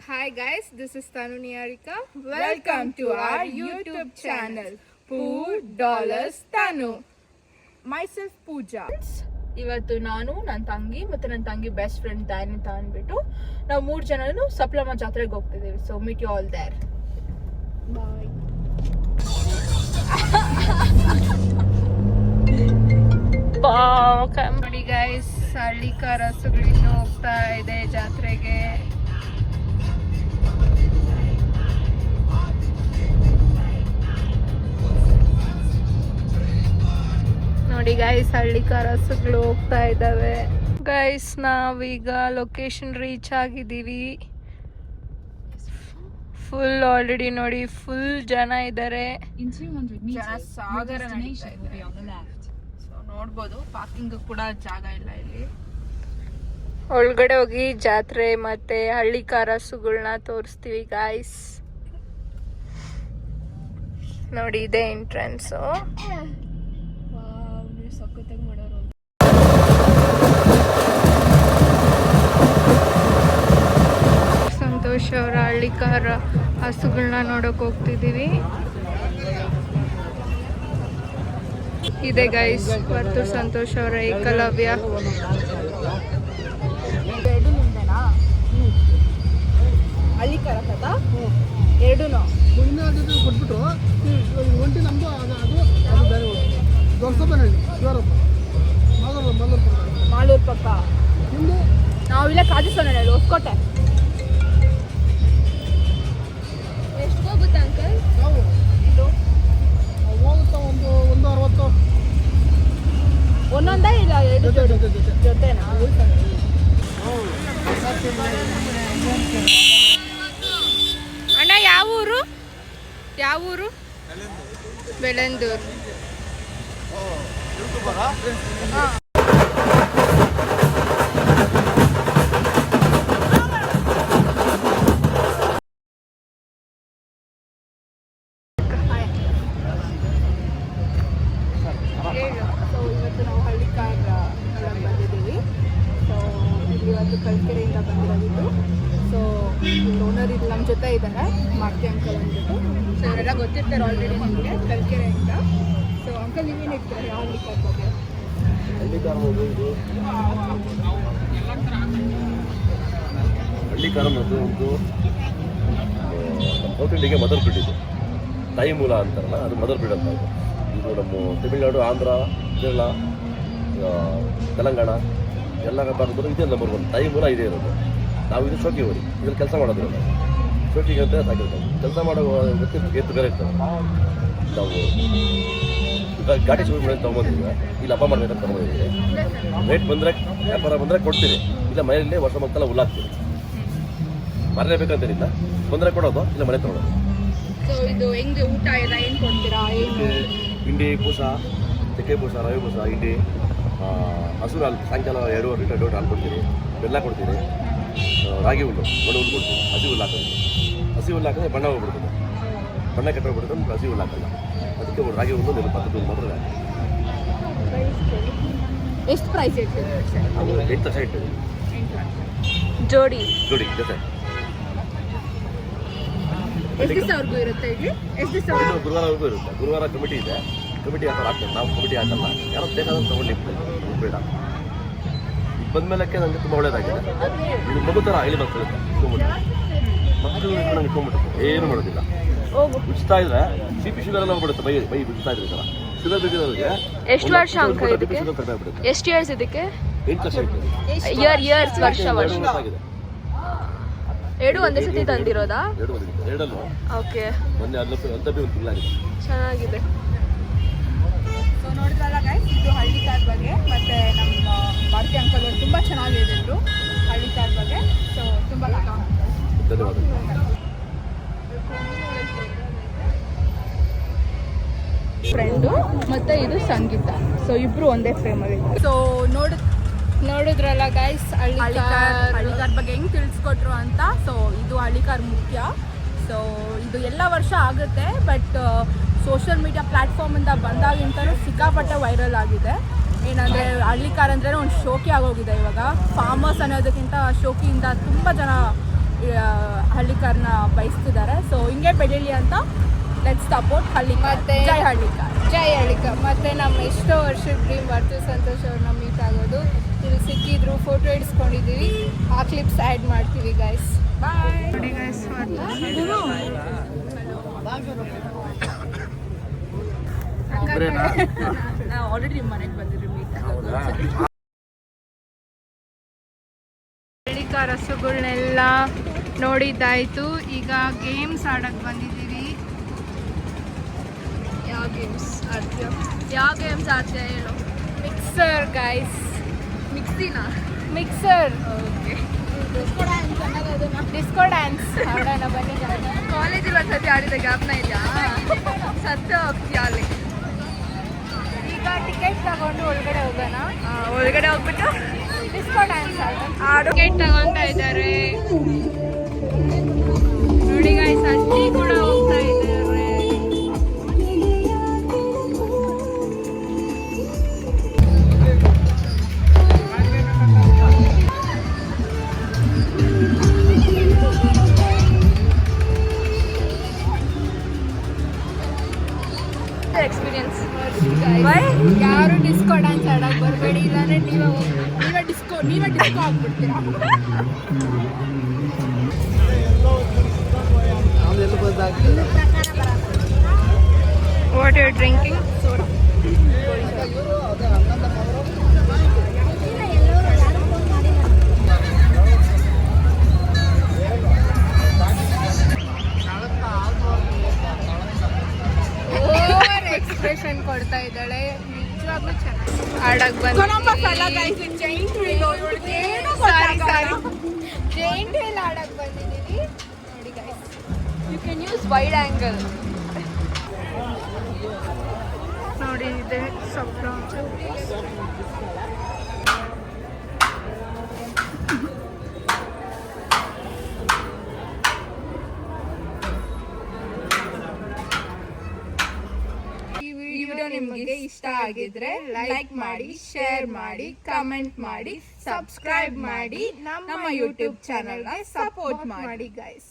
Hi guys, this is Tanu Niharika. Welcome to our YouTube channel, Poo Dollars Tanu. Myself Pooja. ಇವತ್ತು ನಾನು ನನ್ನ ತಂಗಿ ಮತ್ತೆ ನನ್ನ ತಂಗಿ ಬೆಸ್ಟ್ ಫ್ರೆಂಡ್ ದಾಯನ್ ಅಂತ ಅಂದ್ಬಿಟ್ಟು ನಾವು 3 ಜನನು ಸಪ್ಲಮ್ಮ ಜಾತ್ರೆಗೆ ಹೋಗ್ತಿದ್ದೀವಿ. So meet you all there. Bye. ನೋಡಿ ಗೈಸ್, ಹಳ್ಳಿ ರಸಗಳಿಂದ ಹೋಗ್ತಾ ಇದೆ ಜಾತ್ರೆಗೆ. ನೋಡಿ ಗೈಸ್, ಹಳ್ಳಿ ರಸಗಳು ಹೋಗ್ತಾ ಇದ್ದಾವೆ. ಗೈಸ್, ನಾವೀಗ ಲೊಕೇಶನ್ ರೀಚ್ ಆಗಿದ್ದೀವಿ. ಫುಲ್ ಆಲ್ರೆಡಿ ನೋಡಿ, ಫುಲ್ ಜನ ಇದ್ದಾರೆ. ನೋಡ್ಬೋದು, ಪಾರ್ಕಿಂಗ್ ಕೂಡ ಜಾಗ ಇಲ್ಲ ಇಲ್ಲಿ. ಒಳಗಡೆ ಹೋಗಿ ಜಾತ್ರೆ ಮತ್ತೆ ಹಳ್ಳಿ ರಸಗಳನ್ನ ತೋರಿಸ್ತೀವಿ ಗೈಸ್. ನೋಡಿ, ಇದೆ ಎಂಟ್ರೆನ್ಸ್. ಸಂತೋಷ್ ಅವರ ಹಳ್ಳಿಕಾರ ಹಸುಗಳನ್ನ ನೋಡಕ್ ಹೋಗ್ತಿದ್ದೀವಿ. ಇದೆ ಗೈಸ್ ಮತ್ತು ಸಂತೋಷ್ ಅವರ ಏಕಲವ್ಯ. ಹಳ್ಳಿಕಾರ ಎರಡು ಕೊಟ್ಬಿಟ್ಟು ಒಂಟಿ ನಮ್ದು ಅದು ಬೇರೆ ಮಾಲೂರು ಪಕ್ಕ ನಾವಿಲ್ಲ ಕಾಜಿಸೋಣ ಹೊಸಕೋಟೆ. ಎಷ್ಟು ಹೋಗುತ್ತೆ ಅಂಕಲ್? ಹೋಗುತ್ತಾ ಒಂದು 60. ಒಂದೊಂದೇ ಇಲ್ಲ ಎರಡು ಜೊತೆನಾ? ಅಣ್ಣ, ಯಾವ ಊರು? ಯಾವ ಊರು? ಬೆಳಂದೂರು. ಇವತ್ತು ನಾವು ಹಳ್ಳಿಕಾರ ಬಂದಿದ್ದೀವಿ. ಸೊ ಇಲ್ಲಿ ಒಂದು ಕಲ್ಕೆರೆಯಿಂದ ಬಂದಿರೋದು. ಸೊ ಓನರ್ ಇಲ್ಲಿ ನಮ್ಮ ಜೊತೆ ಇದ್ದಾರೆ, ಮಾರ್ತಿ ಅಂಕಲ್ ಅಂದ್ಬಿಟ್ಟು. ಸೊ ಇವರೆಲ್ಲ ಗೊತ್ತಿರ್ತಾರೆ ಆಲ್ರೆಡಿ ನಮಗೆ ಕಲ್ಕೆರೆಯಿಂದ. ಸೊ ಅಂಕಲ್, ನೀವೇನು ಇರ್ತಾರೆ ಯಾವ ಹಳ್ಳಿಕಾರ ಬಗ್ಗೆ? ಹಳ್ಳಿಕಾರ ಅನ್ನೋದು ಒಂದು ಸೌತ್ ಇಂಡಿಯಾಗೆ ಮದರ್ ಬ್ರೀಡ್ ಇದು. ತಾಯಿ ಮೂಲ ಅಂತಾರಲ್ಲ, ಅದು ಮದರ್ ಬ್ರೀಡ್ ಅಂತ. ಇದು ನಮ್ಮ ತಮಿಳುನಾಡು, ಆಂಧ್ರ, ಕೇರಳ, ತೆಲಂಗಾಣ ಎಲ್ಲ ಭಾರತದಲ್ಲೂ ಇದೇ ನಂಬರ್ 1 ತಾಯಿ ಮೂಲ ಇದೇ ಇರೋದು. ನಾವು ಇದು ಶೋಕಿ ಹೋಗಿ ಇದ್ರಲ್ಲಿ ಕೆಲಸ ಮಾಡೋದಿಲ್ಲ. ಶೋಕಿಗೆ ಅಂತ ಸಾಕಿರ್ತಾರೆ. ಕೆಲಸ ಮಾಡೋ ಎತ್ತು ಬೇರೆ ಇರ್ತಾರೆ. ನಾವು ಗಾಡಿ ಶುರು ಮಾಡಿ ತೊಗೊಂಬಂದಿದ್ದೀವಿ. ಇಲ್ಲಿ ಹಬ್ಬ ಮಾಡಬೇಕಂತ ತೊಗೊಂಡಿದ್ದೀವಿ. ರೇಟ್ ಬಂದರೆ, ವ್ಯಾಪಾರ ಬಂದರೆ ಕೊಡ್ತೀವಿ, ಇಲ್ಲ ಮನೆಯಲ್ಲೇ ವರ್ಷ ಮಕ್ಕಳ ಹುಲ್ಲಾಕ್ತೀವಿ. ಮರಲೇಬೇಕಂತೇನಿಲ್ಲ, ಬಂದರೆ ಕೊಡೋದು, ಇಲ್ಲ ಮನೆ ತೊಗೊಳೋದು. ಸೊ ಇದು ಹೆಂಗೆ ಊಟ ಎಲ್ಲ ಏನು ಕೊಡ್ತೀರಾ? ಹಿಂಡಿ, ಬೂಸ, ತೆಕ್ಕೆ ಬೂಸ, ರವೆ ಬೂಸ, ಹಿಂಡಿ, ಹಸುರು ಹಾಲು ಸಾಯಂಕಾಲ 2.5 ಲೀಟರ್ ಹಾಲು ಕೊಡ್ತೀವಿ. ಬೆಲ್ಲ ಕೊಡ್ತೀವಿ, ರಾಗಿ ಹುಲ್ಲು, ಒಣ ಹುಲ್ಲು ಕೊಡ್ತೀವಿ. ಹಸಿ ಹುಲ್ಲು ಹಾಕೋದು. ಹಸಿ ಹುಲ್ಲು ಹಾಕಿದ್ರೆ ಬಣ್ಣ ಹೋಗ್ಬಿಡ್ತದೆ. ಬಣ್ಣ ಕೆಟ್ಟೋಗ್ಬಿಡ್ತದೆ. ಹಸಿ ಹುಲ್ಲು ಹಾಕಲ್ಲ. ಅದಕ್ಕೆ ರಾಗಿ ಹುಲ್ಲು 10 ಮಾತ್ರ. ಎಷ್ಟು ಪ್ರೈಸ್ ಇರ್ತದೆ? ಅದು 8 ಲಕ್ಷ ಇರ್ತದೆ ಜೋಡಿ ಜೋಡಿ ಜೊತೆ. ಎಷ್ಟು ದಿವಸವರೆಗೂ ಇರುತ್ತೆ ಇಲ್ಲಿ? ಎಷ್ಟು ದಿವಸ? ಗುರುವಾರವರೆಗೂ ಇರುತ್ತೆ. ಗುರುವಾರ ಕಮಿಟಿ ಇದೆ. ಕಮಿಟಿ ಆ ಥರ ಆಗ್ತದೆ. ನಾವು ಕಮಿಟಿ ಹಾಕಲ್ಲ. ಯಾರೋ ಬೇಕಾದ್ರೆ ತೊಗೊಂಡು ಬೇಡ. ಬಂದಮೇಲಕ್ಕೆ ನನಗೆ ತುಂಬ ಒಳ್ಳೇದಾಗಿದೆ. ಇದು ಮಗು ಥರ ಹೇಳಿ ಮಕ್ಕಳಿಗೆ ಮಕ್ಕಳು ನಂಗೆ ಇಟ್ಕೊಂಡ್ಬಿಟ್ಟು ಏನು ಮಾಡೋದಿಲ್ಲ. ಉಚಿತಾ ಇದ್ರೆ CP ಶುಗರ್ ಎಲ್ಲ ಹೋಗ್ಬಿಡುತ್ತೆ. ಬೈ ಉಚಿತಾ ಇದ್ರೆ ಥರ ಶುಗರ್ ಬಿದ್ದಿರೋರಿಗೆ. ಎಷ್ಟು ವರ್ಷ ಅಂಕ ಇದಕ್ಕೆ? ಎಷ್ಟು ಇಯರ್ಸ್ ಇದಕ್ಕೆ? 8 ಲಕ್ಷ ಇರ್ತದೆ. ಇಯರ್ಸ್ ವರ್ಷ ಆಗಿದೆ. ಎರಡು ಒಂದೇ ಸತಿ ತಂದಿರೋದಾ? ಎರಡಲ್ಲೂ. ಓಕೆ, ಮೊನ್ನೆ ಒಂದು ತಿಂಗಳಾಗಿದೆ. ಚೆನ್ನಾಗಿದೆ. ಸೊ ನೋಡಿದ್ರಲ್ಲ ಗೈಸ್, ಇದು ಹಳ್ಳಿಕಾರ ಬಗ್ಗೆ. ಮತ್ತು ನಮ್ಮ ಮಾರುತಿ ಅಂಕಲ್ ಅವರು ತುಂಬ ಚೆನ್ನಾಗಿ ಹೇಳಿದ್ರು ಹಳ್ಳಿಕಾರ ಬಗ್ಗೆ. ಸೊ ತುಂಬ ಧನ್ಯವಾದಗಳು. ಫ್ರೆಂಡು ಮತ್ತು ಇದು ಸಂಗೀತ. ಸೊ ಇಬ್ಬರು ಒಂದೇ ಫ್ರೇಮಲ್ಲಿ. ಸೊ ನೋಡಿದ್ರಲ್ಲ ಗೈಸ್, ಹಳ್ಳಿಕಾರ ಬಗ್ಗೆ ಹೆಂಗೆ ತಿಳಿಸ್ಕೊಟ್ರು ಅಂತ. ಸೊ ಇದು ಹಳ್ಳಿಕಾರ ಮುಖ್ಯ. ಸೊ ಇದು ಎಲ್ಲ ವರ್ಷ ಆಗುತ್ತೆ, ಬಟ್ ಸೋಷಿಯಲ್ ಮೀಡಿಯಾ ಪ್ಲ್ಯಾಟ್ಫಾರ್ಮಿಂದ ಬಂದಾಗಿಂತಲೂ ಸಿಕ್ಕಾಪಟ್ಟೆ ವೈರಲ್ ಆಗಿದೆ. ಏನಂದರೆ ಹಳ್ಳಿ ಕಾರ್ ಅಂದ್ರೆ ಒಂದು ಶೋಕಿ ಆಗೋಗಿದೆ ಇವಾಗ. ಫಾರ್ಮರ್ಸ್ ಅನ್ನೋದಕ್ಕಿಂತ ಶೋಕಿಯಿಂದ ತುಂಬ ಜನ ಹಳ್ಳಿಕಾರನ್ನ ಬಯಸ್ತಿದ್ದಾರೆ. ಸೊ ಹಿಂಗೆ ಬೆಳೀಲಿ ಅಂತ ಲೆಟ್ಸ್ ಸಪೋರ್ಟ್ ಹಳ್ಳಿಕಾರ್. ಮತ್ತೆ ಜೈ ಹಳ್ಳಿಕಾರ್. ಜೈ ಹಳ್ಳಿಕಾರ್. ಮತ್ತು ನಮ್ಮ ಎಷ್ಟೋ ವರ್ಷದ ಡ್ರೀಮ್ ವರ್ತು ಸಂತೋಷ್ ಅವ್ರನ್ನ ಮೀಟ್ ಆಗೋದು. ಇಲ್ಲಿ ಸಿಕ್ಕಿದ್ರು, ಫೋಟೋ ಇಡಿಸ್ಕೊಂಡಿದ್ದೀವಿ. ಆ ಕ್ಲಿಪ್ಸ್ ಆ್ಯಡ್ ಮಾಡ್ತೀವಿ ಗೈಸ್. ಬಾಯ್. ನೋಡಿ ಗೈಸ್ ನಾವು ಆಲ್ರೆಡಿ ಮನೆಗೆ ಬಂದಿದ್ವಿ ಮೀಟ್ ಆಗೋದು. ಹಳ್ಳಿಕಾರ್ ರಸಗಳನ್ನೆಲ್ಲ ನೋಡಿದ್ದಾಯ್ತು. ಈಗ ಗೇಮ್ಸ್ ಆಡಕ್ಕೆ ಬಂದಿದ್ದೀವಿ. ಯಾವ ಗೇಮ್ಸ್ ಆಡ್ತೀಯ ಹೇಳು. Mixer guys. ಮಿಕ್ಸಿನಾ? ಮಿಕ್ಸರ್. ಓಕೆ. ಡಿಸ್ಕೋ ಡ್ಯಾನ್ಸ್ ಆಡೋಣ ಬನ್ನಿ. ಕಾಲೇಜಲ್ಲಿ ಒಂದ್ಸತಿ ಆಡಿದ ಜ್ಞಾಪನ ಇದೆಯಾ? ಸತ್ಯ ಹೋಗ್ತೀಯ ಅಲ್ಲಿ. ಈಗ ಟಿಕೆಟ್ ತಗೊಂಡು ಒಳಗಡೆ ಹೋಗೋಣ. ಒಳಗಡೆ ಹೋಗ್ಬಿಟ್ಟು ಡಿಸ್ಕೋ ಡ್ಯಾನ್ಸ್ ಆಡು. ಟಿಕೆಟ್ ತಗೊಂತಾ ಇದ್ದಾರೆ ನೋಡಿ ಗೈಸ್. ಅಜ್ಜಿ ಕೂಡ ಹೋಗ್ತಾ ಇದ್ದಾರೆ. ಎಕ್ಸ್ಪೀರಿಯನ್ಸ್. ಯಾರು ಡಿಸ್ಕೋ ಡ್ಯಾನ್ಸ್ ಆಡಕ್ಕೆ ಬರಬೇಡಿ, ಇಲ್ಲಾಂದ್ರೆ ನೀವೇ ಡಿಸ್ಕೋ ಆಗ್ಬಿಡ್ತೀರಾ. What you drinking? Soda. Expression ಕೊಡ್ತಾ ಇದ್ದಾಳೆ. ನಿಜವಾಗ್ಲೂ ಚೆನ್ನಾಗಿ ಆಡಕ್ ಜೈಂಟ್ ವೀಲ್ ಆಡಕ್ಕೆ ಬಂದಿದ್ದೀವಿ ನೋಡಿ guys. You can use wide angle. ನೋಡಿ ಇದೆ ಸಪ್ಲ. ಈ ವಿಡಿಯೋ ನಿಮಗೆ ಇಷ್ಟ ಆಗಿದ್ರೆ ಲೈಕ್ ಮಾಡಿ, ಶೇರ್ ಮಾಡಿ, ಕಮೆಂಟ್ ಮಾಡಿ, ಸಬ್ಸ್ಕ್ರೈಬ್ ಮಾಡಿ, ನಮ್ಮ ಯೂಟ್ಯೂಬ್ ಚಾನೆಲ್ಗೆ ಸಪೋರ್ಟ್ ಮಾಡಿ ಗೈಸ್.